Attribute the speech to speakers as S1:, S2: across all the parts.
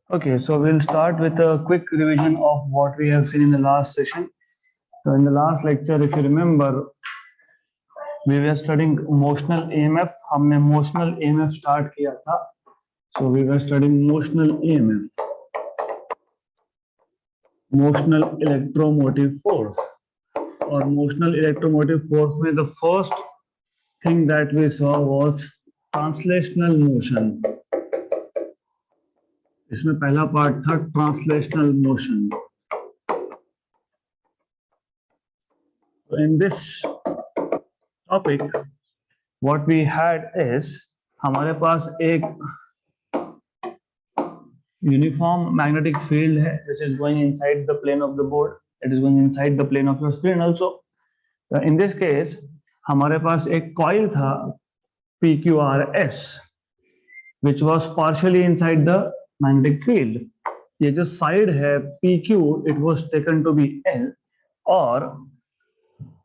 S1: Okay, so we'll start with a quick revision of what we have seen in the last session. So in the last lecture, if you remember, we were studying motional EMF. हमने motional EMF start किया था. So we were studying motional EMF, motional electromotive force. और motional electromotive force में the first thing that we saw was translational motion. इसमें पहला part था translational motion. So in this topic, what we had is हमारे पास एक uniform magnetic field है which is going inside the plane of the board. It is going inside the plane of your screen also. In this case, हमारे पास एक coil था PQRS which was partially inside the magnetic field. ये जो side है PQ, it was taken to be L, और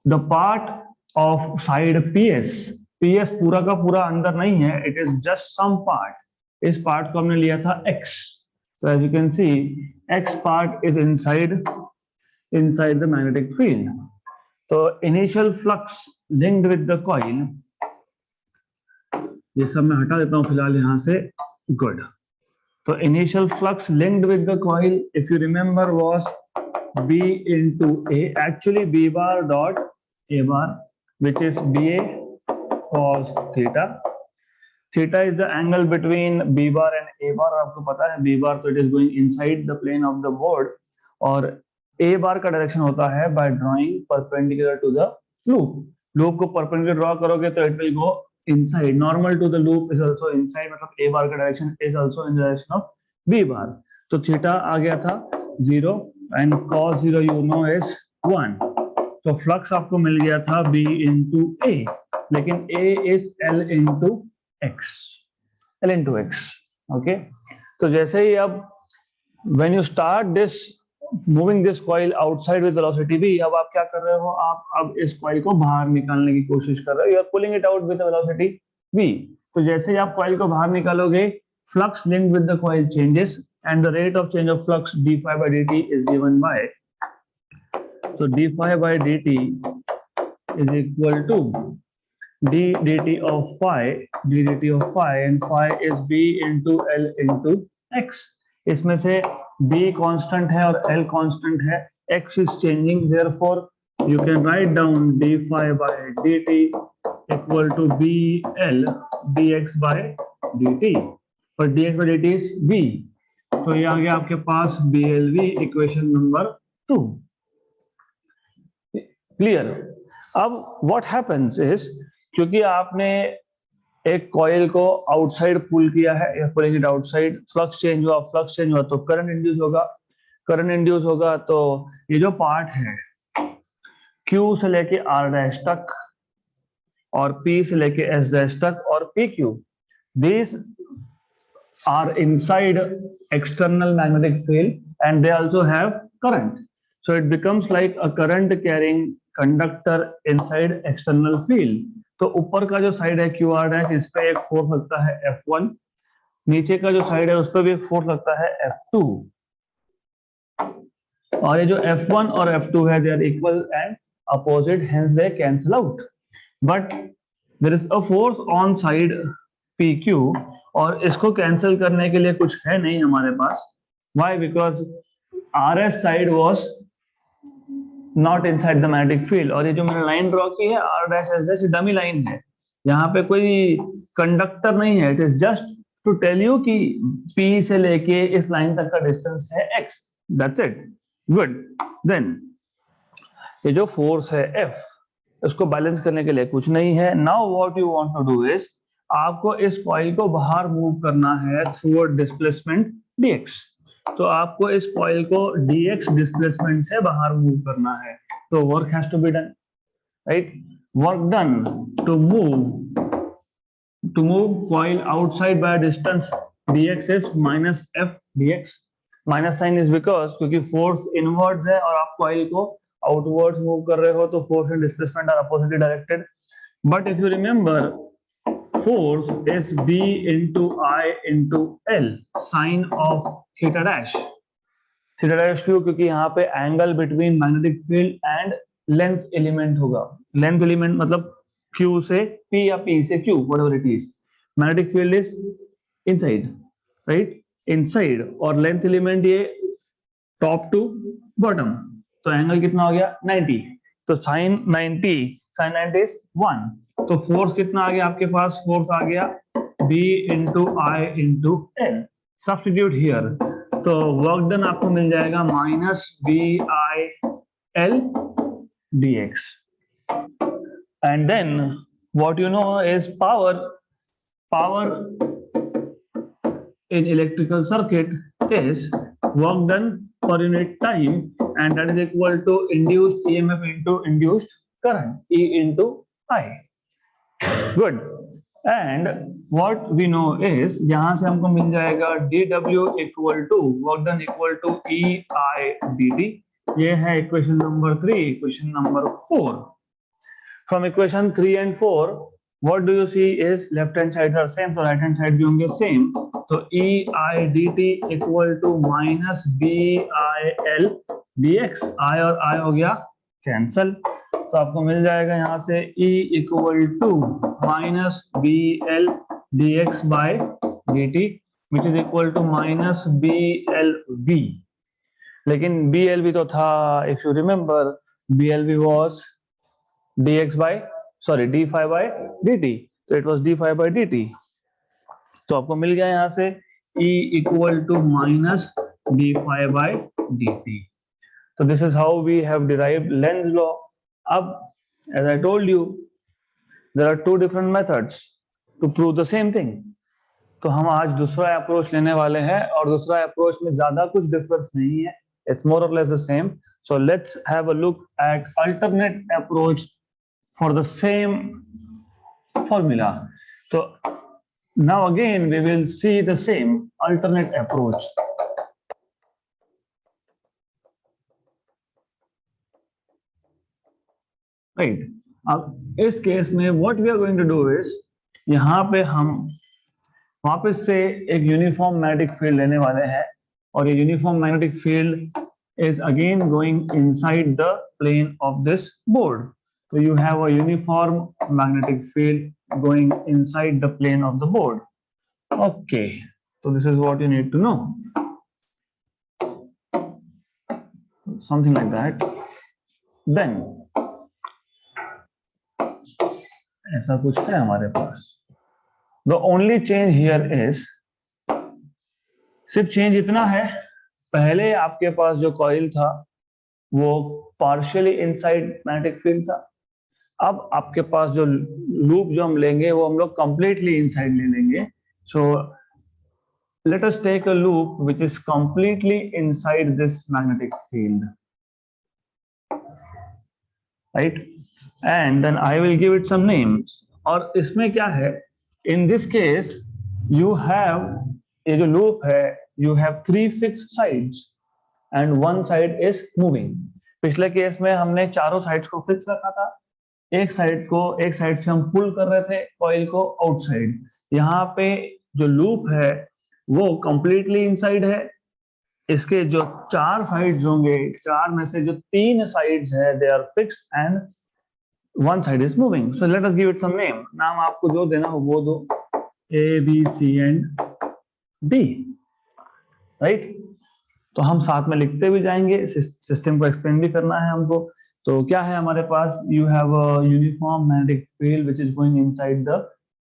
S1: the part of side PS पूरा का पूरा अंदर नहीं है, it is just some part. इस part को हमने लिया था X. So as you can see, X part is inside the magnetic field. So initial flux linked with the coil, ये सब मैं हटा देता हूँ फिलहाल यहाँ से. Good. So initial flux linked with the coil, if you remember, was B into A. Actually, B bar dot A bar, which is BA cos theta. Theta is the angle between B bar and A bar. आपको पता है B bar, so it is going inside the plane of the board. और A bar का direction होता है by drawing perpendicular to the loop. Loop को perpendicular draw करोगे तो it will go inside. Normal to the loop is also inside. मतलब A bar का direction is also in the direction of B bar. तो theta आ गया था 0 and cos 0 you know is 1. तो flux आपको मिल गया था B into A, लेकिन A is L into X. L into X. Okay. तो जैसे ही अब when you start this moving this coil outside with velocity v, अब आप क्या कर रहे हो, आप अब इस coil को बाहर निकालने की कोशिश कर रहे हो. You are pulling it out with the velocity v. तो जैसे ही आप coil को बाहर निकालोगे, flux linked with the coil changes and the rate of change of flux d phi by dt is given by, so d phi by dt is equal to d dt of phi, and phi is b into L into x. इसमें से b constant है और L constant है, x is changing, therefore you can write down d phi by dt equal to bl dx by dt, पर dx by dt is v. तो ये आ गया आपके पास BLV इक्वेशन नंबर 2. क्लियर. अब व्हाट हैपेंस इज, क्योंकि आपने एक कॉइल को आउटसाइड पुल किया है, pulling it outside, flux change हुआ तो करंट इंड्यूस होगा. तो ये जो पार्ट है Q से लेके R डैश तक और P से लेके S डैश तक और PQ, these are inside external magnetic field and they also have current. So it becomes like a current carrying conductor inside external field. तो ऊपर का जो साइड है QR डैश, इस पे एक फोर्स लगता है F1, नीचे का जो साइड है उस पर भी एक फोर्स लगता है F2, और ये जो F1 और F2 है they are equal and opposite, hence they cancel out. But there is a force on side PQ और इसको कैंसिल करने के लिए कुछ है नहीं हमारे पास. Why? Because RS side was not inside the magnetic field. और ये जो मैंने लाइन ड्रॉ की है R dash S dash, dummy line है, यहाँ पे कोई कंडक्टर नहीं है. It is just to tell you कि P से लेके इस लाइन तक का डिस्टेंस है X. That's it. Good. Then ये जो फोर्स है F, उसको बैलेंस करने के लिए कुछ नहीं है. Now what you want to do is, आपको इस कॉइल को बाहर मूव करना है थ्रू डिस्प्लेसमेंट dx. तो आपको इस कॉइल को dx डिस्प्लेसमेंट से बाहर मूव करना है. तो work has to be done, right. Work done to move coil outside by distance dx is minus f dx. Minus sign is because क्योंकि फोर्स इनवर्ड्स है और आप कॉइल को आउटवर्ड्स मूव कर रहे हो, तो force and displacement are oppositely directed. But if you remember, force is B into I into L sin of theta dash. Theta dash क्यों? क्योंकि यहाँ पे angle between magnetic field and length element होगा. Length element मतलब Q से P या P से Q, whatever it is. Magnetic field is inside, right, inside, और लेंथ एलिमेंट ये टॉप टू बॉटम. तो एंगल कितना हो गया? 90. तो साइन 90 इज 1. तो फोर्स कितना आ गया आपके पास? फोर्स आ गया B into I into L. Substitute here, तो वर्क डन आपको मिल जाएगा minus B I L D X. And then what you know is power in electrical circuit is work done per unit time, and that is equal to induced EMF into induced current, E into I. Good. And what we know is यहाँ से हमको मिल जाएगा dW equal to work done equal to EI dt. ये है equation number 3. Equation number 4. From equation 3 and 4, what do you see is left hand sides are same, तो right hand side भी होंगे same. तो EI dt equal to minus BIL dx. I और I हो गया cancel. तो आपको मिल जाएगा यहाँ से E equal to minus BL dx by dt, which is equal to minus BLV. लेकिन BLV तो था, if you remember, BLV was dx by d phi by dt, तो it was d phi by dt. तो आपको मिल गया यहाँ से E equal to minus d phi by dt. So this is how we have derived Lenz's law. अब as I told you, there are two different methods to prove the same thing. तो हम आज दूसरा approach लेने वाले हैं, और दूसरा अप्रोच में ज्यादा कुछ डिफरेंस नहीं है. It's more or less the same. So let's have a look at alternate approach for the same formula. So now again we will see the same alternate approach. Right. अब इस case में what we are going to do is, यहाँ पे हम वापस से एक uniform magnetic field लेने वाले हैं, और ये uniform magnetic field is again going inside the plane of this board. So you have a uniform magnetic field going inside the plane of the board. Okay, so this is what you need to know. Something like that. Then ऐसा कुछ है हमारे पास. The only change here is, सिर्फ change इतना है, पहले आपके पास जो कॉइल था वो पार्शियली इनसाइड मैग्नेटिक फील्ड था. अब आपके पास जो लूप जो हम लेंगे वो हम लोग कंप्लीटली इनसाइड ले लेंगे. So let us take a loop which is completely inside this magnetic field, right, and then I will give it some names. और इसमें क्या है, in this case you have, ये जो लूप है, you have three fixed sides and one side is moving. पिछले case में हमने चारों साइड्स को फिक्स रखा था, एक साइड से हम पुल कर रहे थे कॉइल को आउटसाइड. यहाँ पे जो लूप है वो कंप्लीटली इनसाइड है. इसके जो चार साइड्स होंगे, चार में से जो तीन साइड्स है they are fixed and one side is moving. So let us give it some name. नाम आपको जो देना हो वो दो, A, B, C and D, right. तो हम साथ में लिखते भी जाएंगे, सिस्टम को एक्सप्लेन भी करना है हमको. तो क्या है हमारे पास, you have a uniform magnetic field which is going inside the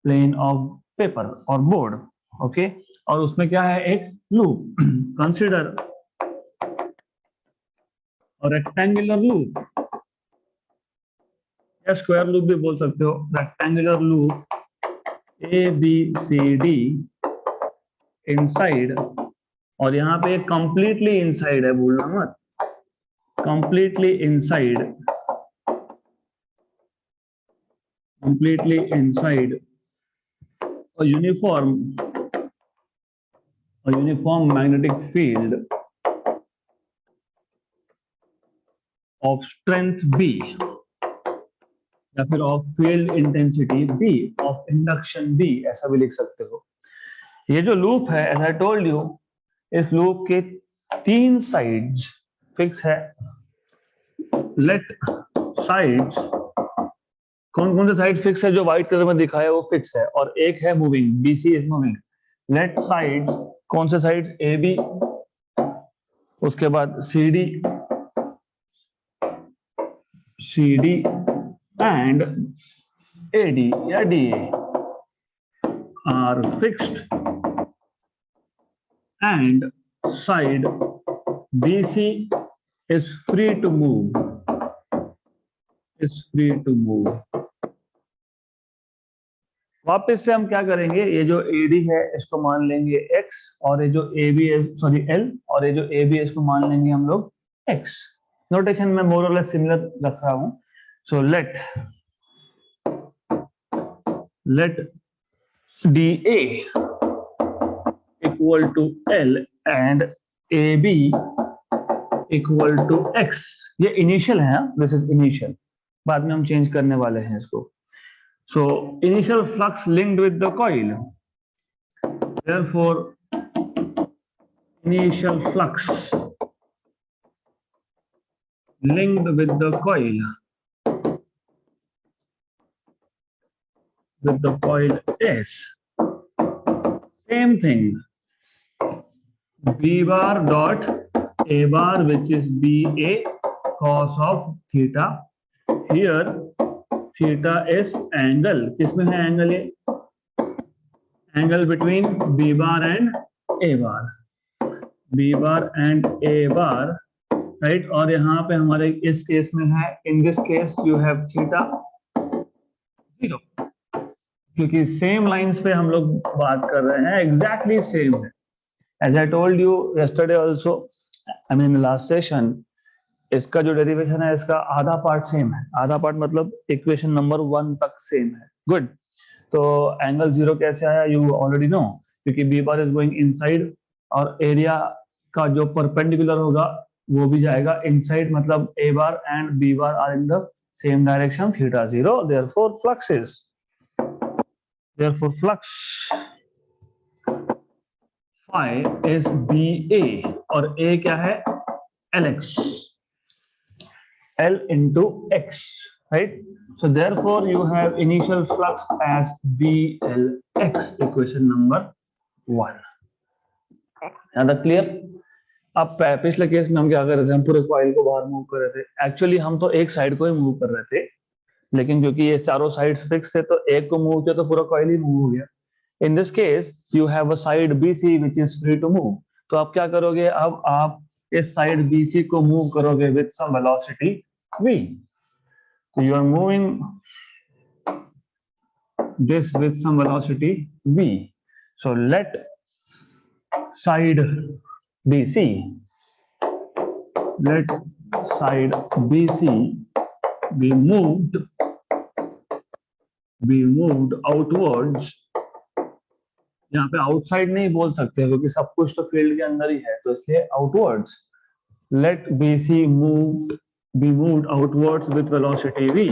S1: plane of paper और बोर्ड. ओके, और उसमें क्या है, एक लूप. कंसीडर रेक्टेंगुलर लूप या स्क्वायर लूप भी बोल सकते हो. रेक्टेंगुलर लूप ABCD इनसाइड, और यहाँ पे कंप्लीटली इनसाइड है, भूलना मत, completely inside a uniform magnetic field of strength B. या फिर of field intensity B, of induction B, ऐसा भी लिख सकते हो। ये जो लूप है, एज आई टोल्ड यू, इस लूप के 3 साइड्स फिक्स है। लेट साइड्स, कौन कौन से साइड फिक्स है? जो व्हाइट कलर में दिखाया है वो फिक्स है, और एक है moving, BC is moving. Let sides, कौन से साइड्स? ए बी, उसके बाद C D, C D and A D या D A are fixed, and side BC is free to move, is free to move। वापस से हम क्या करेंगे, ये जो AD है इसको मान लेंगे X, और ये जो AB है, सॉरी L, और ये जो AB है इसको मान लेंगे हम लोग X। नोटेशन में मोर और लेस सिमिलर रख रहा हूं। So let DA equal to L and AB equal to X। ये इनिशियल है, दिस इज इनिशियल, बाद में हम चेंज करने वाले हैं इसको। So initial flux linked with the coil, therefore initial flux linked with the coil, S, same thing, B bar dot A bar, which is BA cos of theta। Here theta is angle, किसमें है angle? ये angle between B bar and A bar, B bar and A bar, right. और यहाँ पे हमारे इस case में है, in this case you have theta 0, क्योंकि सेम लाइंस पे हम लोग बात कर रहे हैं, एग्जैक्टली सेम है। As I told you yesterday also, I mean last session, इसका जो डेरिवेशन है इसका आधा पार्ट सेम है। आधा पार्ट मतलब इक्वेशन नंबर 1 तक सेम है। गुड। तो एंगल 0 कैसे आया? यू ऑलरेडी नो, क्योंकि B bar is going inside, और एरिया का जो परपेंडिकुलर होगा वो भी जाएगा इनसाइड, मतलब A bar and B bar are in the same direction, theta 0, therefore flux phi is B A, और ए क्या है? LX, L into X, right? So therefore you have initial flux as BLX, equation number 1। Now clear? अब पिछले case में हम क्या कर रहे थे? हम पूरे कॉइल को बाहर मूव कर रहे थे। एक्चुअली हम तो एक साइड को ही मूव कर रहे थे, लेकिन क्योंकि ये चारों साइड्स फिक्स थे तो एक को मूव किया तो पूरा कॉइल ही मूव हो गया। In this case you have a side BC which is free to move. तो आप क्या करोगे? अब आप इस साइड BC को मूव करोगे with some velocity v। So you are moving this with some velocity v। So let side BC, let side BC be moved outwards। यहाँ पे आउटसाइड नहीं बोल सकते क्योंकि सब कुछ तो फील्ड के अंदर ही है, तो इसलिए outwards. let BC be moved outwards with velocity v,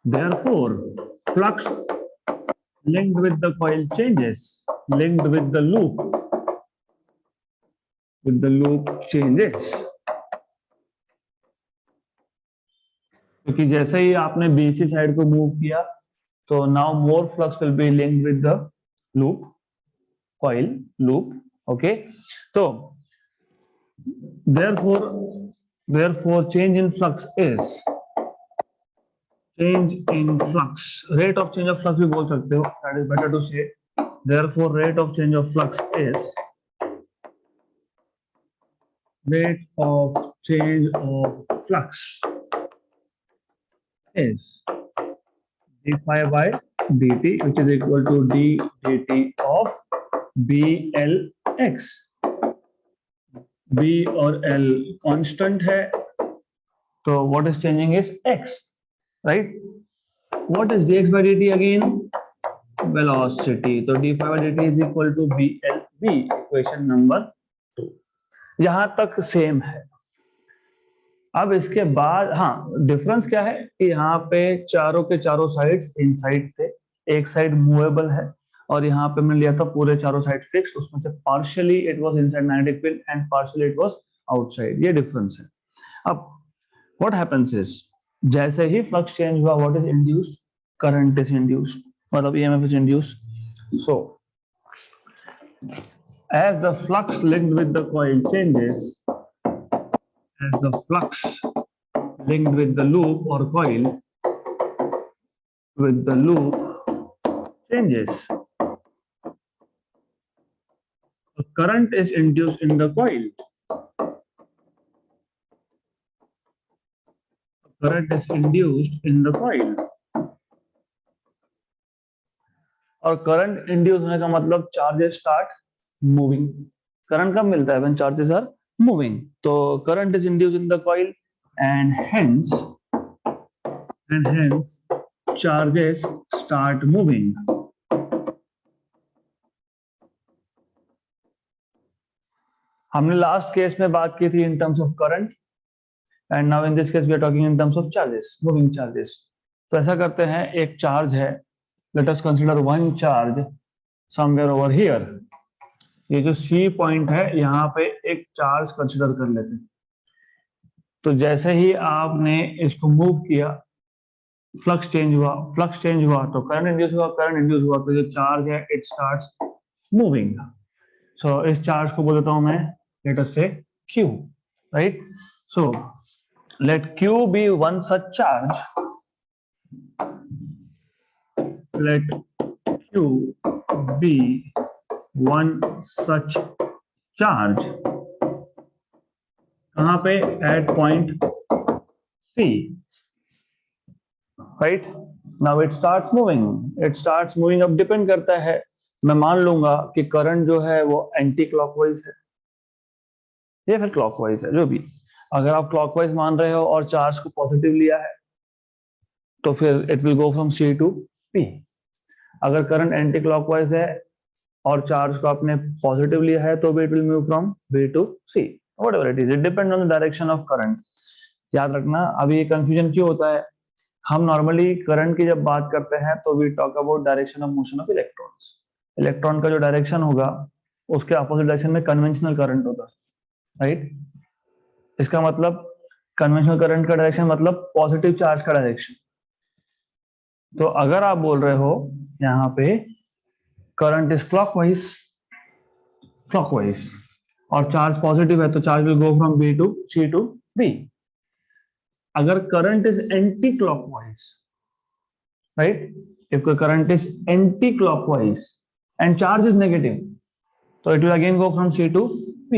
S1: therefore flux linked with the coil changes, linked with the loop changes। क्योंकि जैसे ही आपने BC साइड को मूव किया तो now more flux will be linked with the loop, coil loop। Okay, तो therefore change in flux is, change in flux, rate of change of flux भी बोल सकते हो, that is better to say। therefore rate of change of flux is, rate of change of flux is d phi by dt, which is equal to d dt of BLX। B और L constant है, तो what is changing is X, right? What is dx by dt again? Velocity। तो d phi by dt is equal to BLV, equation number 2। यहां तक same है। अब इसके बाद हाँ डिफरेंस क्या है कि यहाँ पे चारों के चारों साइड्स इनसाइड थे, एक साइड मूवेबल है और यहाँ पे मैंने लिया था पूरे चारों साइड फिक्स, उसमें से partially it was inside magnetic field and partially it was outside, ये डिफरेंस है। अब व्हाट हैपेंस इज जैसे ही फ्लक्स चेंज हुआ what is induced, current is induced, मतलब EMF is induced. So as the flux linked with the coil changes, as the flux linked with the loop or coil with the loop changes, the current is induced in the coil. Current is induced in the coil. और current induce होने का मतलब charges start moving. Current कब मिलता है? When charges are moving. तो current is induce in the coil and hence charges start moving. हमने last case में बात की थी in terms of current and now in this case we are talking in terms of charges, moving charges. तो ऐसा करते हैं, एक चार्ज है, let us consider one charge somewhere over here. ये जो सी पॉइंट है यहाँ पे एक चार्ज कंसीडर कर लेते हैं। तो जैसे ही आपने इसको मूव किया फ्लक्स चेंज हुआ तो करंट इंड्यूस हुआ तो जो चार्ज है इट स्टार्ट्स मूविंग। सो इस चार्ज को बोल देता हूं मैं, late us say Q, right? So let Q be one such charge, let Q be one such charge. कहां पे? at point C, right? Now it starts moving. अब डिपेंड करता है, मैं मान लूंगा कि करंट जो है वो एंटी क्लॉकवाइज है या फिर क्लॉकवाइज है, जो भी। अगर आप क्लॉकवाइज मान रहे हो और चार्ज को पॉजिटिव लिया है तो फिर it will go from C to P। अगर करंट एंटी क्लॉकवाइज है और चार्ज को आपने पॉजिटिव लिया है तो it will move from B to C, whatever it is, it depend on the direction of current. याद रखना, अभी ये कंफ्यूजन क्यों होता है, हम नॉर्मली करंट की जब बात करते हैं तो we talk about direction of motion of electrons. Electron का जो डायरेक्शन होगा उसके अपोजिट डायरेक्शन में कन्वेंशनल करंट होगा, राइट? इसका मतलब कन्वेंशनल करंट का डायरेक्शन मतलब पॉजिटिव चार्ज का डायरेक्शन। तो अगर आप बोल रहे हो यहाँ पे करंट इज क्लॉकवाइज और चार्ज पॉजिटिव है तो charge will go from B to C to B। अगर current is anticlockwise, right, if current is anti clockwise and charge is negative तो it will again go from C to B।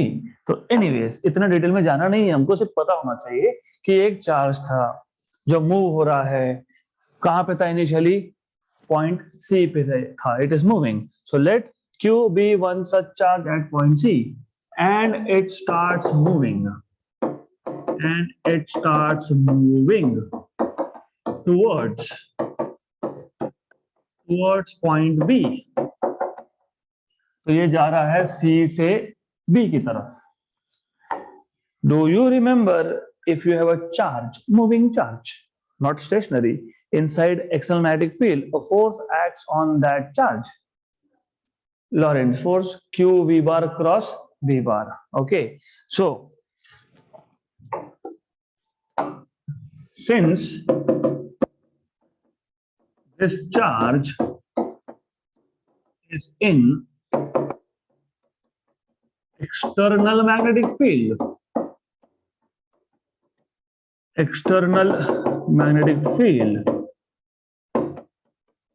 S1: तो anyways इतना detail में जाना नहीं है, हमको सिर्फ पता होना चाहिए कि एक चार्ज था जो मूव हो रहा है, कहां पे था इनिशियली? पॉइंट C पे था, it is moving. So let Q be one such charge at point C and it starts moving towards point B। तो ये जा रहा है C से B की तरफ। Do you remember, if you have a charge, moving charge, not stationary, inside external magnetic field, a force acts on that charge. Lorentz force Q V bar cross V bar. Okay, so since this charge is in external magnetic field,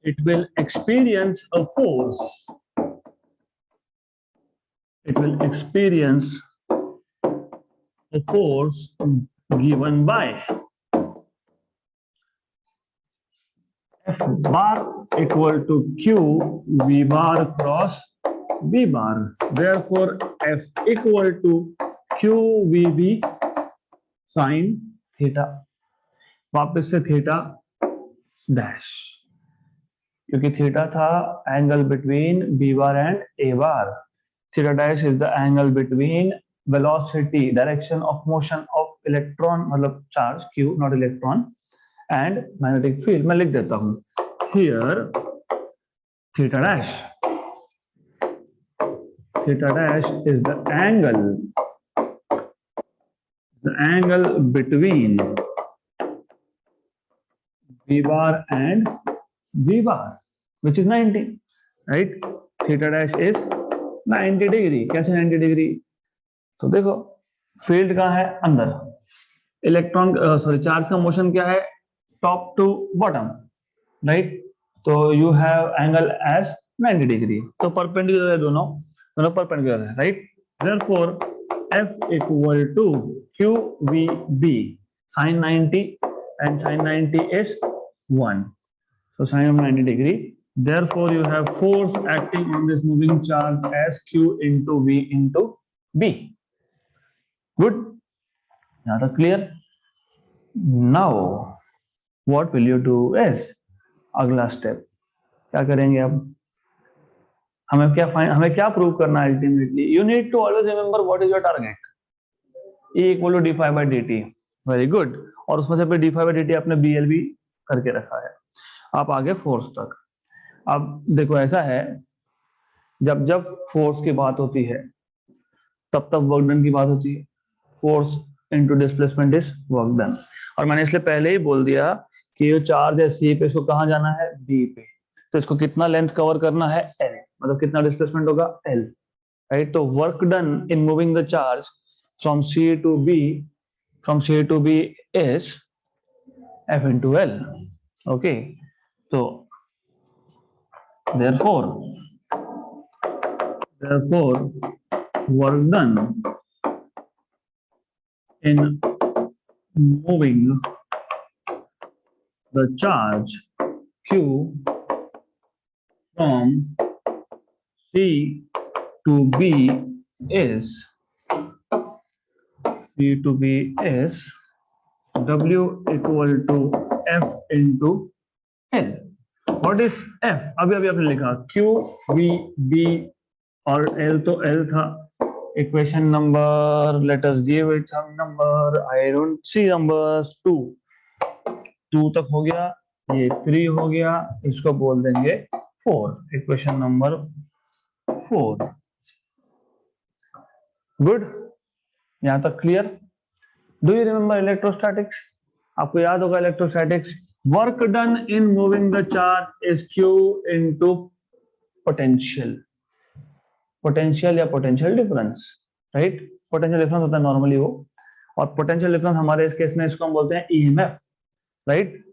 S1: it will experience a force. Given by F bar equal to Q V bar cross V bar. Therefore, F equal to Q VB sin theta. वापस से theta dash, क्योंकि theta था angle between B bar and A bar. Theta dash is the angle between velocity, direction of motion of electron मतलब charge q not electron and magnetic field मैं लिख देता हूं here theta dash is the angle between v bar and v bar which is 90, right? theta dash is 90 degree. कैसे 90 degree? तो देखो field का है अंदर, इलेक्ट्रॉन सॉरी चार्ज का मोशन क्या है, टॉप टू बॉटम, राइट? तो you have angle as 90 degree, तो परपेंडिकुलर है, दोनों परपेंडिकुलर है, right? Therefore F equal to QVB, sin 90 and sin 90 is 1. So sin of 90 degree. Therefore, you have force acting on this moving charge as Q into V into B. Good. Now the clear. Now, what will you do is अगला step क्या करेंगे अब? हमें क्या prove करना है ultimately? You need to always remember what is your target. E equal to D five by D T, very good. और उसमें से D five by D T आपने बी एल भी करके रखा है। आप आगे फोर्स तक। अब देखो ऐसा है, जब जब फोर्स की बात होती है तब तब वर्क डन की बात होती है। Force into displacement is work done. और मैंने इसलिए पहले ही बोल दिया कि ये चार्ज है सी पे, इसको कहाँ जाना है, बी पे। तो इसको कितना लेंथ कवर करना है, एल, मतलब कितना डिस्प्लेसमेंट होगा, एल, राइट? तो work done in moving the charge from C to B is F into L. Okay, so therefore work done in moving the charge Q from C to B is W equal to F into L. What is F? अभी आपने लिखा Q, V, B और L, तो L था। Equation number, let us give it some number. I don't see numbers. 2 तक हो गया, ये 3 हो गया, इसको बोल देंगे 4। Equation number 4। गुड, यहां तक clear? Do you remember electrostatics? आपको याद होगा electrostatics. Work done in moving the charge is Q into potential या potential difference, right? Potential difference होता है नॉर्मली वो, और पोटेंशियल डिफरेंस हमारे इस केस में इसको हम बोलते हैं EMF, right?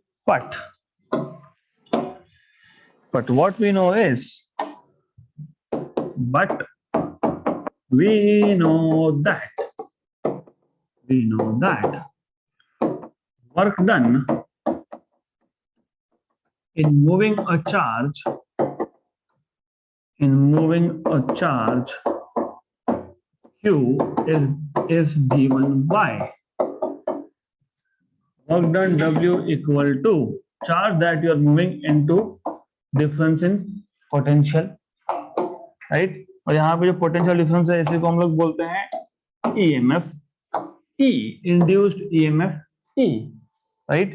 S1: But what we know is, we know that work done in moving a charge Q is given by work done W equal to charge that you are moving into difference in potential, right? और यहाँ पे जो potential difference है इसी को हम लोग बोलते हैं EMF E, induced EMF E, right?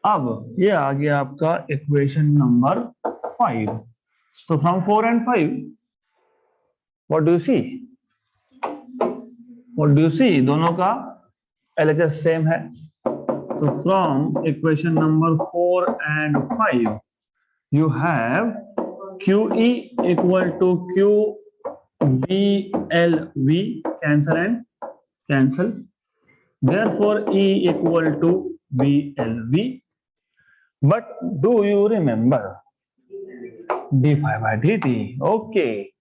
S1: अब ये आ गया आपका इक्वेशन नंबर 5। तो from 4 and 5 what do you see, दोनों का LHS सेम है। तो from equation number 4 and 5 you have QE equal to QVLV, cancel. Therefore, E equal to VLV. But do you remember d phi by dt? Okay,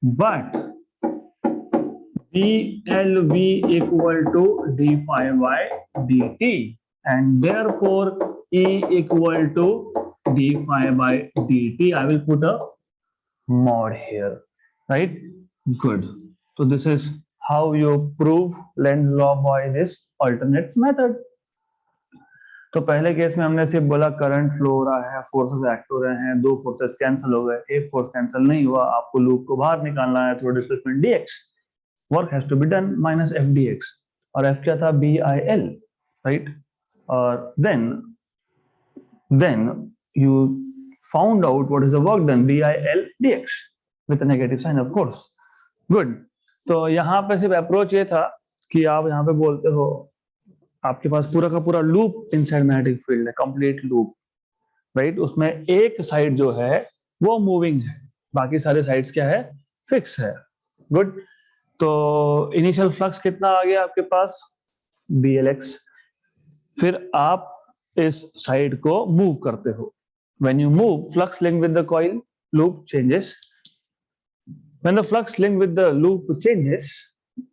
S1: but VLV equal to d phi by dt, and therefore E equal to d phi by dt. I will put a mod here, right? Good. So this is how you prove Lenz's law by this alternate method. तो पहले case में हमने सिर्फ बोला current flow हो रहा है, forces act हो रहे हैं, 2 फोर्सेस कैंसिल हो गए, एक फोर्स कैंसिल नहीं हुआ, आपको लूप को बाहर निकालना है through displacement dx. Work has to be done minus f dx. और F क्या था, BIL, राइट? और then you found out what is the work done, BIL dx with a negative sign, of course. Good. तो यहाँ पे सिर्फ approach ये था कि आप यहाँ पे बोलते हो आपके पास पूरा का पूरा लूप इनसाइड मैग्नेटिक फील्ड है, कंप्लीट लूप, राइट? उसमें एक साइड जो है वो मूविंग है, बाकी सारे साइड्स क्या है, फिक्स है. गुड. तो इनिशियल फ्लक्स कितना आ गया आपके पास, BLX. फिर आप इस साइड को मूव करते हो. When you move, flux linked with the coil loop changes. When the flux linked with the loop changes,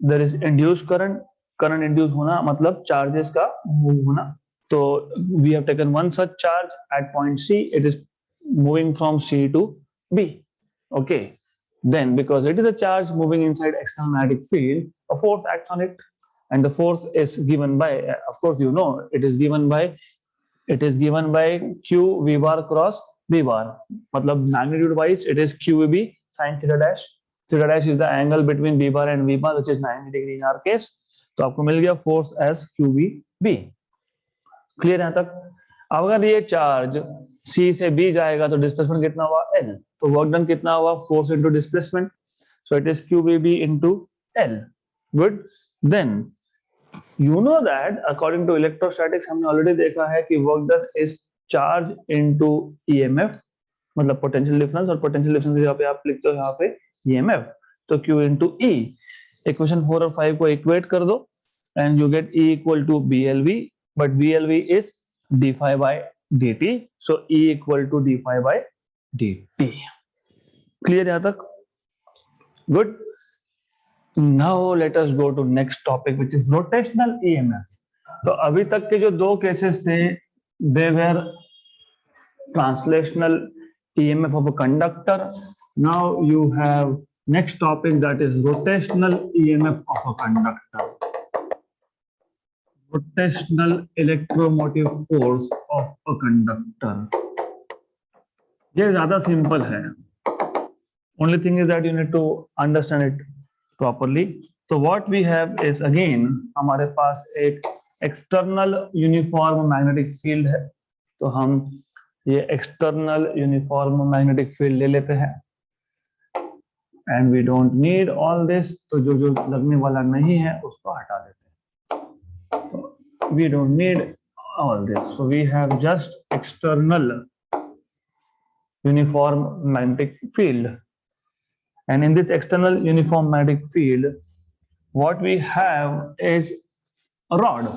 S1: there is induced current. Current induced होना मतलब charges का move होना. So we have taken one such charge at point C. It is moving from C to B. Okay. Then, because it is a charge moving inside external magnetic field, a force acts on it, and the force is given by, of course, you know, it is given by Q V bar cross V bar. मतलब magnitude wise, it is QVB sin theta dash. Theta dash is the angle between V bar and V bar, which is 90 degree in our case. तो आपको मिल गया force as QVB. Clear यहाँ तक? अब अगर ये charge C से B जाएगा तो डिस्प्लेसमेंट कितना हुआ, L. तो वर्क डन कितना हुआ, force into displacement. So it is QVB into L. Good. Then you know that according to electrostatics हमने ऑलरेडी देखा है कि work done is charge into EMF, मतलब पोटेंशियल डिफरेंस, और पोटेंशियल डिफरेंस यहाँ पे आप लिखते हो यहाँ पे EMF, तो Q इनटू E. इक्वेशन 4 और 5 को इक्वेट कर दो and you get E equal to BLV, but BLV is d phi by dt, so E equal to d phi by dt. Clear यहाँ तक? Good. Now let us go to next topic, which is rotational EMF. तो अभी तक के जो दो cases थे, they were translational EMF of a conductor. Now you have next topic, that is rotational EMF of a conductor. Rotational electromotive force of a conductor. ये ज्यादा simple है. Only thing is that you need to understand it properly. So what we have is, again हमारे पास एक external uniform magnetic field है. तो हम ये external uniform magnetic field ले लेते हैं. And we don't need all this. तो जो जो लगने वाला नहीं है उसको हटा देते हैं. We don't need all this, so we have just external uniform magnetic field, and in this external uniform magnetic field what we have is a rod.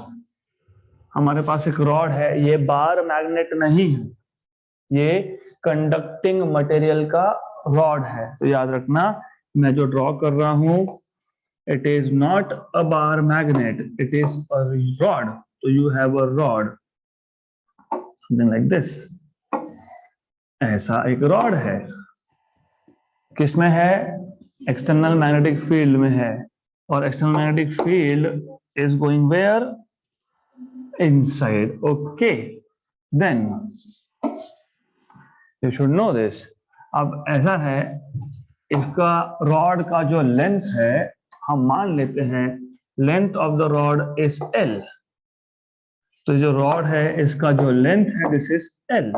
S1: हमारे पास एक रॉड है. ये बार मैग्नेट नहीं है, ये कंडक्टिंग मटेरियल का रॉड है. तो याद रखना, मैं जो ड्रॉ कर रहा हूं, it is not a bar magnet, it is a rod. So you have a rod, something like this. ऐसा एक रॉड है. किसमें है? एक्सटर्नल मैग्नेटिक फील्ड में है. और external magnetic field is going where? Inside. Okay. Then you should know this. अब ऐसा है, इसका रॉड का जो लेंथ है, हम मान लेते हैं length of the rod is L. तो जो रॉड है इसका जो लेंथ है, दिस इज L.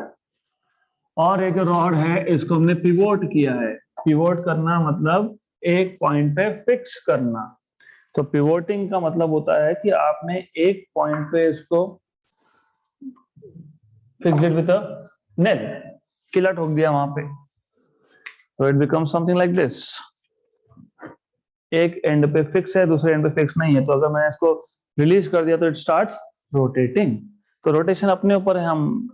S1: और एक रॉड है, इसको हमने पिवोट किया है. पिवोट करना मतलब एक पॉइंट पे फिक्स करना. तो पिवोटिंग का मतलब होता है कि आपने एक पॉइंट पे इसको fix it with a nail, किला ठोक दिया वहां पे. तो it becomes something like this. एक एंड पे फिक्स है, दूसरे एंड पे फिक्स नहीं है. तो अगर मैंने इसको रिलीज कर दिया तो इट स्टार्ट्स रोटेटिंग. तो रोटेशन अपने ऊपर है, हम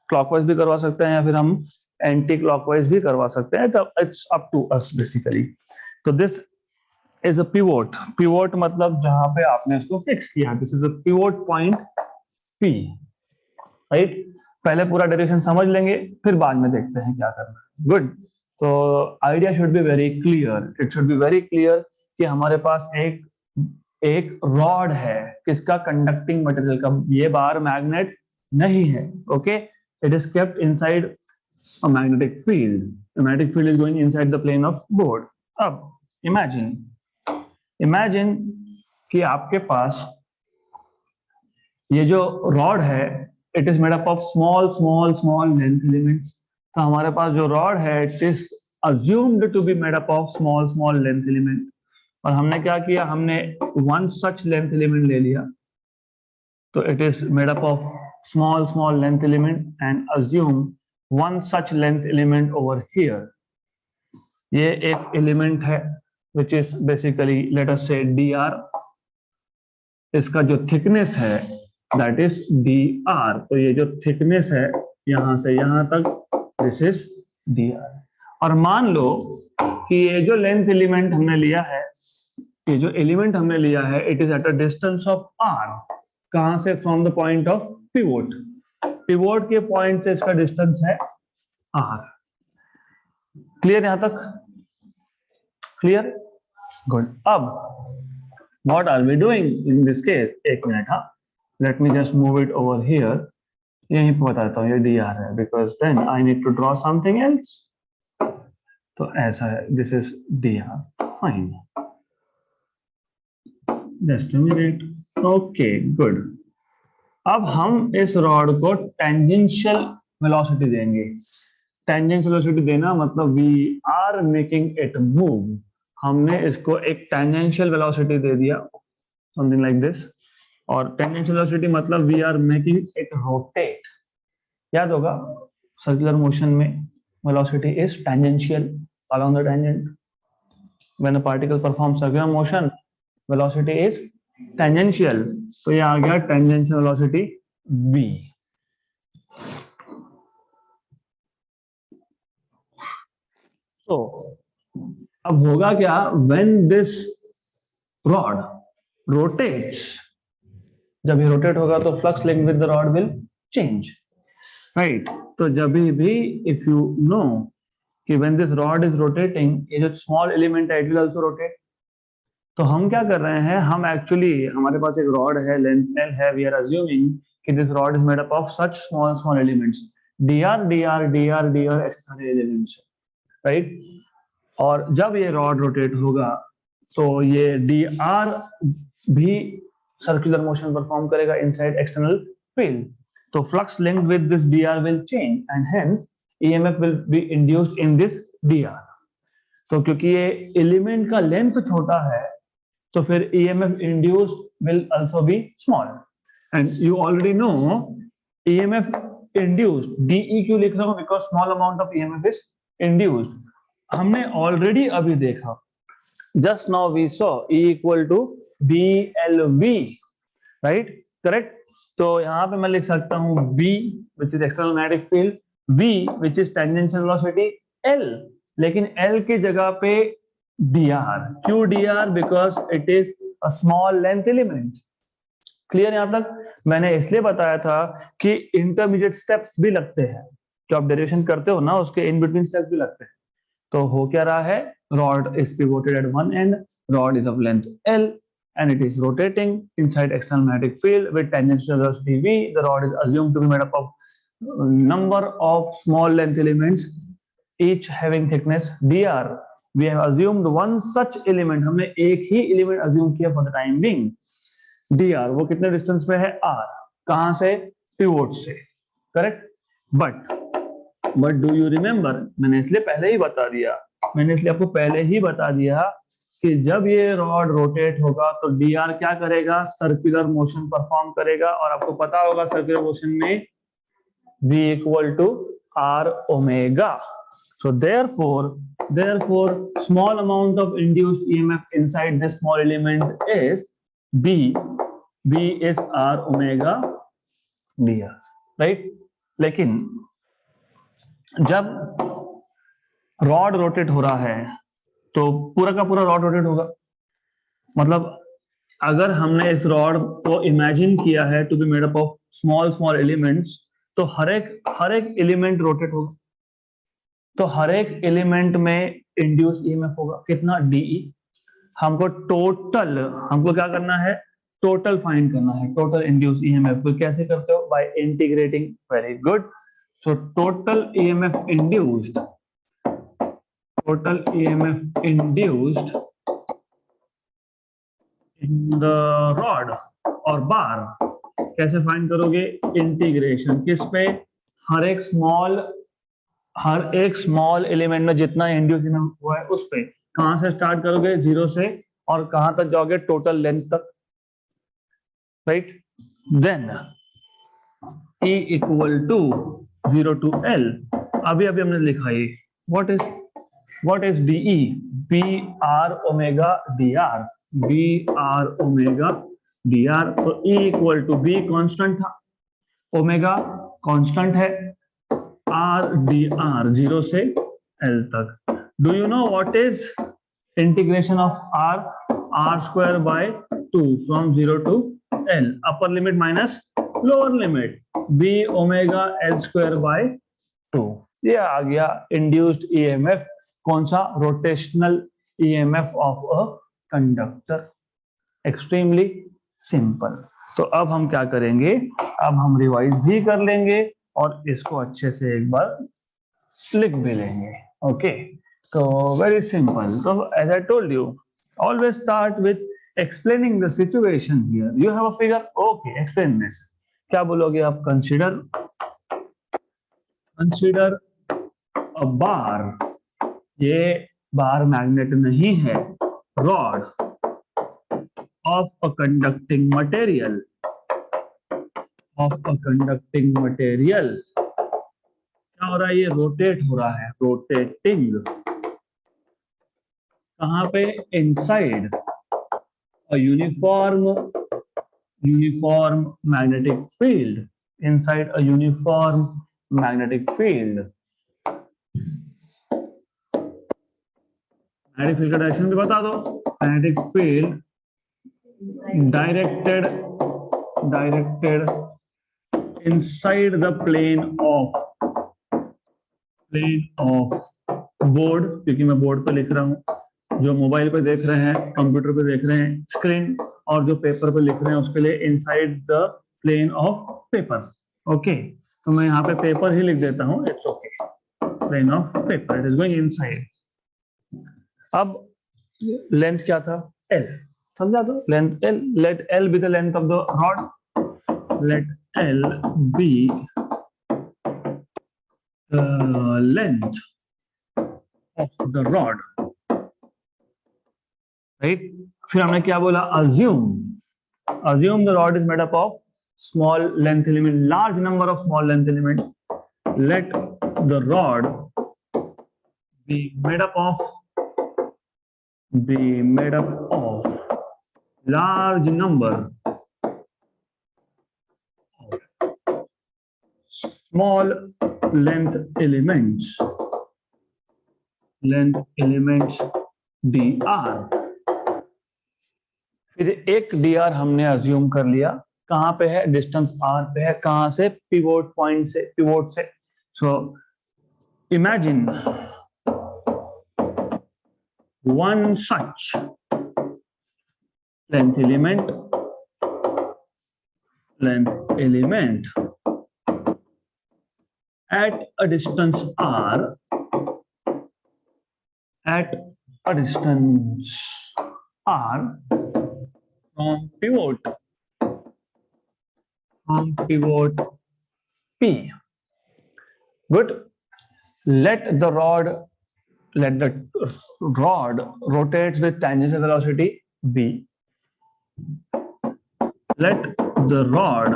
S1: क्लॉकवाइज भी करवा सकते हैं या फिर हम एंटी क्लॉकवाइज भी करवा सकते हैं. तो it's up to us basically. तो this is a pivot. Pivot मतलब जहां पे आपने इसको फिक्स किया. This is a pivot point P, right? पहले पूरा डायरेक्शन समझ लेंगे, फिर बाद में देखते हैं क्या करना है. गुड. तो idea should be very clear. It should be very clear कि हमारे पास एक रॉड है. किसका? कंडक्टिंग मटेरियल का. ये बार मैग्नेट नहीं है. Okay. It is kept inside a magnetic field. The magnetic field is going inside the plane of board. अब इमेजिन कि आपके पास ये जो रॉड है it is made up of small small small length elements. तो हमारे पास जो रॉड है it is assumed to be made up of small small length element. और हमने क्या किया, हमने वन सच लेंथ एलिमेंट ले लिया। तो it is made up of small small length element and assume one such length element over here. ये एक एलिमेंट है which is basically let us से dr। इसका जो थिकनेस है दैट इज dr। तो ये जो थिकनेस है यहां से यहां तक दिस इज dr। और मान लो कि ये जो लेंथ एलिमेंट हमने लिया है, ये जो एलिमेंट हमने लिया है it is at a distance of r। कहां से? From the point of pivot. Pivot के पॉइंट से इसका डिस्टेंस है r। क्लियर यहां तक? Clear, good. अब what are we doing in this case? एक मिनट, हाँ, let me just move it over here। यहीं पे बताता हूँ ये dr है because then I need to draw something else। तो ऐसा है, this is dr, fine, just a minute, okay, good। अब हम इस रॉड को टेंजेंशियल वेलोसिटी देंगे। टेंजेंशियल वेलोसिटी देना मतलब we are making it move. हमने इसको एक टेंजेंशियल वेलोसिटी दे दिया, समथिंग लाइक दिस। और टेंजेंशियल वेलोसिटी मतलब we are making it rotate. याद होगा सर्कुलर मोशन में velocity is tangential along the tangent। when a particle performs circular motion velocity is tangential। तो ये आ गया टेंजेंशियल वेलोसिटी v। तो अब होगा क्या, when this rod rotates, जब ये रोटेट होगा तो flux link with the rod will change, right. तो जब भी इफ यू नो कि when this rod is rotating, ये जो स्मॉल एलिमेंट है इट विल आल्सो रोटेट। तो हम क्या कर रहे हैं, हम एक्चुअली हमारे पास एक रॉड है, लेंथ l है, वी आर अज्यूमिंग कि this rod is made up of such small small elements dr dr dr dr ऐसे सारे एलिमेंट्स, राइट। और जब ये रॉड रोटेट होगा तो ये dr भी सर्कुलर मोशन परफॉर्म करेगा इनसाइड एक्सटर्नल फील्ड। तो flux linked with this dr will change and hence EMF will be induced in this dr। तो क्योंकि ये एलिमेंट का लेंथ छोटा है तो फिर EMF induced will also be small। and you already know EMF induced DE क्यों लिख रहा हूं, because small amount of EMF is induced। हमने ऑलरेडी अभी देखा, just now we saw E equal to BLV, right, correct। तो यहाँ पे मैं लिख सकता हूँ B which is external magnetic field, V which is tangential velocity, L, लेकिन L की जगह पे dr। क्यों dr? because it is a small length element। Clear यहां तक? मैंने इसलिए बताया था कि इंटरमीडिएट स्टेप्स भी लगते हैं, जो आप डेरिवेशन करते हो ना उसके इन बिटवीन स्टेप्स भी लगते हैं। तो हो क्या रहा है, rod is pivoted at one end, rod is of length L and it is rotating inside external magnetic field with tangential velocity v। The rod is assumed to be made up of number of small length elements each having thickness dr। We have assumed one such element। हमने एक ही element assume किया for the time being dr। वो कितने distance पे है r। कहां से? Pivot से, correct. But do you remember, मैंने इसलिए पहले ही बता दिया, मैंने इसलिए आपको पहले ही बता दिया कि जब ये रॉड रोटेट होगा तो dr क्या करेगा, सर्कुलर मोशन परफॉर्म करेगा। और आपको पता होगा सर्कुलर मोशन में v equal to r omega. So therefore small amount of induced EMF inside this small element is b is r omega dr, right। लेकिन जब रॉड रोटेट हो रहा है तो पूरा का पूरा रॉड रोटेट होगा। मतलब अगर हमने इस रॉड को इमेजिन किया है to be made up of small small elements, तो हर एक एलिमेंट रोटेट होगा। तो हर एक एलिमेंट में इंड्यूस ईएमएफ होगा कितना, DE। हमको क्या करना है, टोटल फाइंड करना है, टोटल इंड्यूस ईएमएफ। तो कैसे करते हो, by integrating, very good. So total EMF induced the rod और बार कैसे फाइंड करोगे? इंटीग्रेशन किस पे? हर एक स्मॉल एलिमेंट में जितना इंड्यूस हुआ है उस पे। कहां से स्टार्ट करोगे? 0 से, और कहां तक जाओगे? टोटल लेंथ तक, right? Then E equal to 0 to L। अभी हमने लिखा ये what is DE? B R omega DR, B R omega DR। तो E equal to B constant था, ओमेगा कांस्टेंट है, R DR 0 से L तक। Do you know what is integration of R square by 2 फ्रॉम 0 to L, upper limit minus lower limit, B omega L square by 2। ये आ गया induced EMF। कौन सा? Rotational EMF of a conductor. Extremely simple. तो अब हम क्या करेंगे? अब हम रिवाइज भी कर लेंगे और इसको अच्छे से एक बार लिख भी लेंगे। ओके, तो वेरी सिंपल। तो as I told you, always start with explaining the situation here. You have a figure, okay, explain this. क्या बोलोगे आप? कंसीडर अ बार, ये बार मैग्नेट नहीं है, rod of a conducting material, क्या हो रहा है? ये रोटेट हो रहा है, रोटेटिंग। कहां पे? Inside a uniform magnetic field, inside a uniform magnetic field. Magnetic field का डायरेक्शन भी बता दो। Magnetic field directed inside the plane of board, क्योंकि मैं बोर्ड पे लिख रहा हूं। जो मोबाइल पे देख रहे हैं, कंप्यूटर पे देख रहे हैं स्क्रीन, और जो पेपर पे लिख रहे हैं उसके लिए inside the plane of paper. Okay, तो मैं यहाँ पे पेपर ही लिख देता हूँ, it's okay. Plane of paper, it is going inside. अब लेंथ क्या था? L, समझा? तो length L, let L be the length of the rod, let L be the length of the rod, right? फिर हमने क्या बोला? assume the rod is made up of small length element, large number of small length element. Let the rod be made up of large number of small length elements dr। फिर एक dr हमने assume कर लिया। कहां पे है? Distance r पे है। कहां से? पिवोट पॉइंट से, पिवोट से। So imagine one such length element at a distance r, from pivot P. Good. Let the rod rotates with tangential velocity v. Let the rod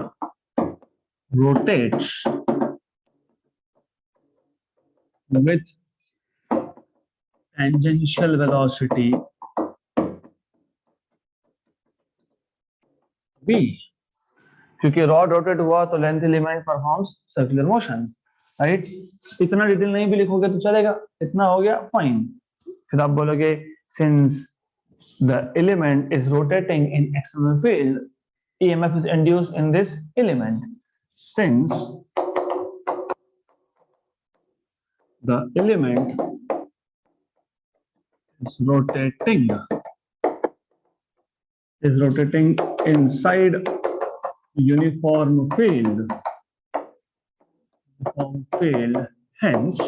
S1: rotates with tangential velocity v. क्योंकि rod rotate हुआ तो length element performs circular motion, right? इतना detail नहीं भी लिखोगे तो चलेगा, इतना हो गया, फाइन। फिर आप बोलोगे since the element is rotating in external field, EMF is induced in this element. Since the element is rotating inside uniform field, hence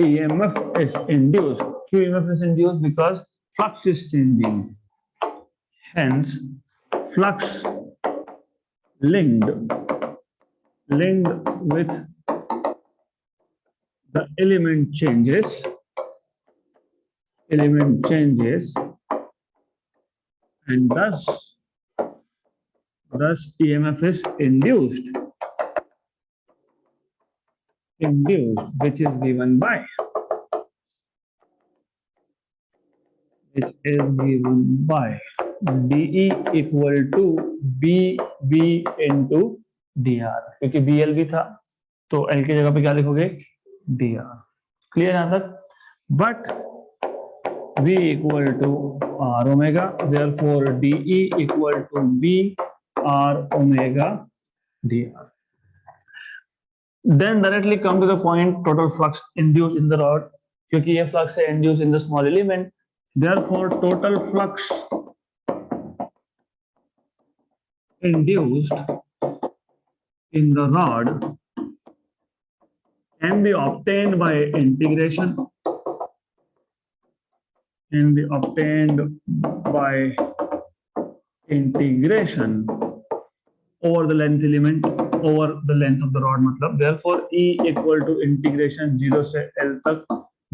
S1: EMF is induced. EMF is induced because flux is changing. Hence, flux linked with the element changes, and thus EMF is induced, which is given by dE equal to BV into dr, क्योंकि BL भी था तो L की जगह पे क्या लिखोगे, dr. Clear यहां तक? But V equal to R omega, therefore dE equal to B R omega dr. Then directly come to the point total flux induced in the rod, क्योंकि ये flux है induced in the small element, therefore total flux induced in the rod can be obtained by integration, over the length element, over the length of the rod मतलब, therefore E equal to integration 0 से L तक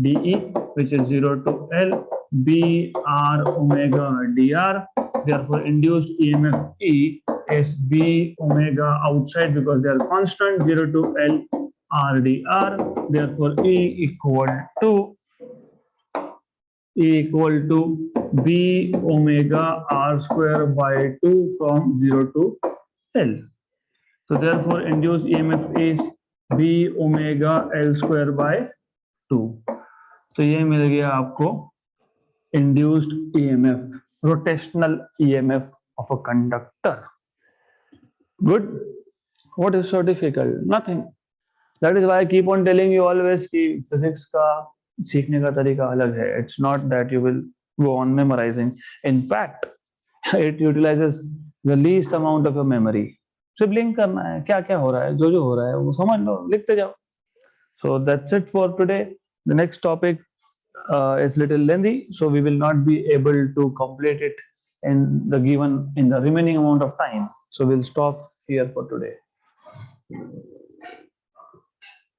S1: dE, which is 0 to L B R omega dr. Therefore induced EMF E is B omega outside because they are constant, 0 to L R dr. Therefore E equal to B omega R square by 2 from 0 to L. So therefore induced EMF is B omega L square by 2. तो ये मिल गया आपको induced EMF, rotational EMF of a conductor. Good. What is so difficult? Nothing. That is why I keep on telling you always कि physics का सीखने का तरीका अलग है. It's not that you will go on memorizing. In fact, it utilizes the least amount of your memory. सिर्फ link करना है, क्या क्या हो रहा है, जो हो रहा है वो समझ लो, लिखते जाओ. So that's it for today. The next topic is little lengthy, so we will not be able to complete it in the remaining amount of time. So we'll stop here for today.